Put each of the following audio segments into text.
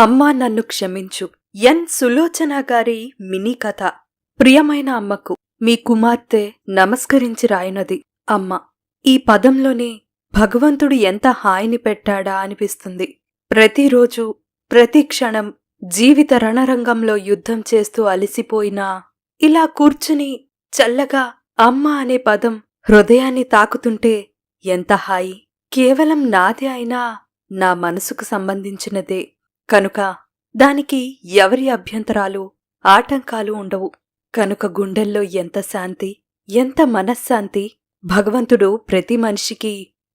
అమ్మా నన్ను క్షమించు. ఎన్ సులోచన గారి మినీ కథ. ప్రియమైన అమ్మకు మీ కుమార్తె నమస్కరించి రాయునది. అమ్మ, ఈ పదంలోనే భగవంతుడు ఎంత హాయిని పెట్టాడా అనిపిస్తుంది. ప్రతిరోజు ప్రతి క్షణం జీవిత రణరంగంలో యుద్ధం చేస్తూ అలసిపోయినా ఇలా కూర్చుని చల్లగా అమ్మ అనే పదం హృదయాన్ని తాకుతుంటే ఎంత హాయి. కేవలం నాదే అయినా నా మనసుకు సంబంధించినదే కనుక దానికి ఎవరి అభ్యంతరాలు ఆటంకాలు ఉండవు. కనుక గుండెల్లో ఎంత శాంతి, ఎంత మనశ్శాంతి. భగవంతుడు ప్రతి మనిషికి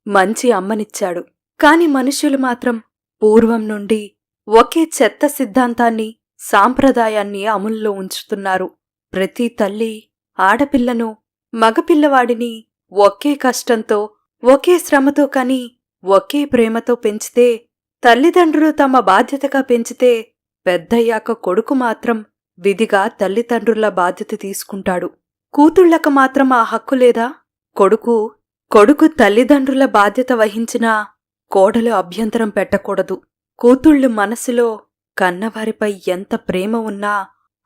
మంచి అమ్మనిచ్చాడు. కాని మనుష్యులు మాత్రం పూర్వం నుండి ఒకే చెత్త సిద్ధాంతాన్ని, సాంప్రదాయాన్ని అమల్లో ఉంచుతున్నారు. ప్రతి తల్లి ఆడపిల్లను, మగపిల్లవాడిని ఒకే కష్టంతో, ఒకే శ్రమతో కని ఒకే ప్రేమతో పెంచితే, తల్లిదండ్రులు తమ బాధ్యతగా పెంచితే, పెద్దయ్యాక కొడుకు మాత్రం విధిగా తల్లిదండ్రుల బాధ్యత తీసుకుంటాడు. కూతుళ్లకు మాత్రం ఆ హక్కు లేదా? కొడుకు తల్లిదండ్రుల బాధ్యత వహించినా కోడలు అభ్యంతరం పెట్టకూడదు. కూతుళ్ళు మనసులో కన్నవారిపై ఎంత ప్రేమ ఉన్నా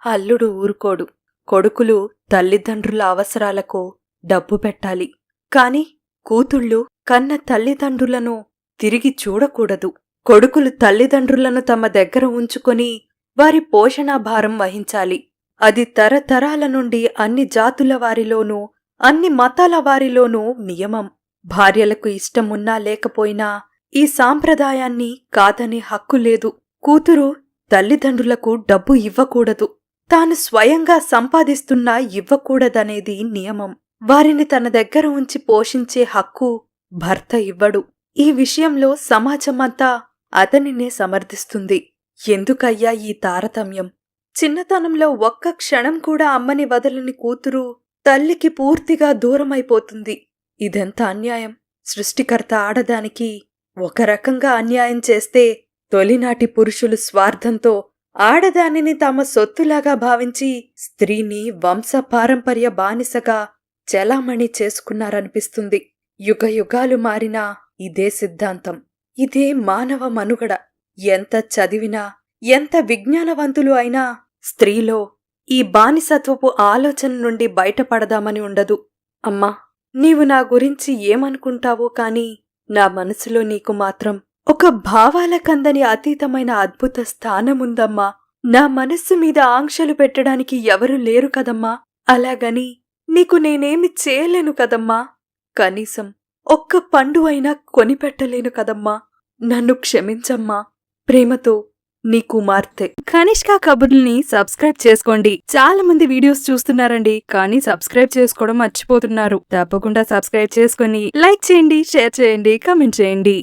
అల్లుడు ఊరుకోడు. కొడుకులు తల్లిదండ్రుల అవసరాలకు డబ్బు పెట్టాలి. కాని కూతుళ్ళు కన్న తల్లిదండ్రులను తిరిగి చూడకూడదు. కొడుకులు తల్లిదండ్రులను తమ దగ్గర ఉంచుకొని వారి పోషణాభారం వహించాలి. అది తరతరాల నుండి అన్ని జాతుల వారిలోనూ, అన్ని మతాల వారిలోనూ నియమం. భార్యలకు ఇష్టమున్నా లేకపోయినా ఈ సాంప్రదాయాన్ని కాదనే హక్కు లేదు. కూతురు తల్లిదండ్రులకు డబ్బు ఇవ్వకూడదు. తాను స్వయంగా సంపాదిస్తున్నా ఇవ్వకూడదనేది నియమం. వారిని తన దగ్గర ఉంచి పోషించే హక్కు భర్త ఇవ్వడు. ఈ విషయంలో సమాజమంతా అతనినే సమర్థిస్తుంది. ఎందుకయ్యా ఈ తారతమ్యం? చిన్నతనంలో ఒక్క క్షణం కూడా అమ్మని వదలని కూతురు తల్లికి పూర్తిగా దూరమైపోతుంది. ఇదెంత అన్యాయం! సృష్టికర్త ఆడదానికి ఒక రకంగా అన్యాయం చేస్తే, తొలినాటి పురుషులు స్వార్థంతో ఆడదానిని తమ సొత్తులాగా భావించి స్త్రీని వంశపారంపర్య బానిసగా చెలామణి చేసుకున్నారనిపిస్తుంది. యుగయుగాలు మారినా ఇదే సిద్ధాంతం, ఇదే మానవ మనుగడ. ఎంత చదివినా, ఎంత విజ్ఞానవంతులు అయినా స్త్రీలో ఈ బానిసత్వపు ఆలోచన నుండి బయటపడదామని ఉండదు. అమ్మా, నీవు నా గురించి ఏమనుకుంటావో కాని నా మనసులో నీకు మాత్రం ఒక భావాలకందని అతీతమైన అద్భుత స్థానముందమ్మా. నా మనస్సు మీద ఆంక్షలు పెట్టడానికి ఎవరూ లేరు కదమ్మా. అలాగని నీకు నేనేమి చేయలేను కదమ్మా. కనీసం ఒక్క పండు అయినా కొనిపెట్టలేను కదమ్మా. నన్ను క్షమించమ్మా. ప్రేమతో నీ కుమార్తె. కనిష్క కబుర్లని సబ్స్క్రైబ్ చేసుకోండి. చాలా మంది వీడియోస్ చూస్తున్నారండి, కానీ సబ్స్క్రైబ్ చేసుకోవడం మర్చిపోతున్నారు. తప్పకుండా సబ్స్క్రైబ్ చేసుకుని లైక్ చేయండి, షేర్ చేయండి, కామెంట్ చేయండి.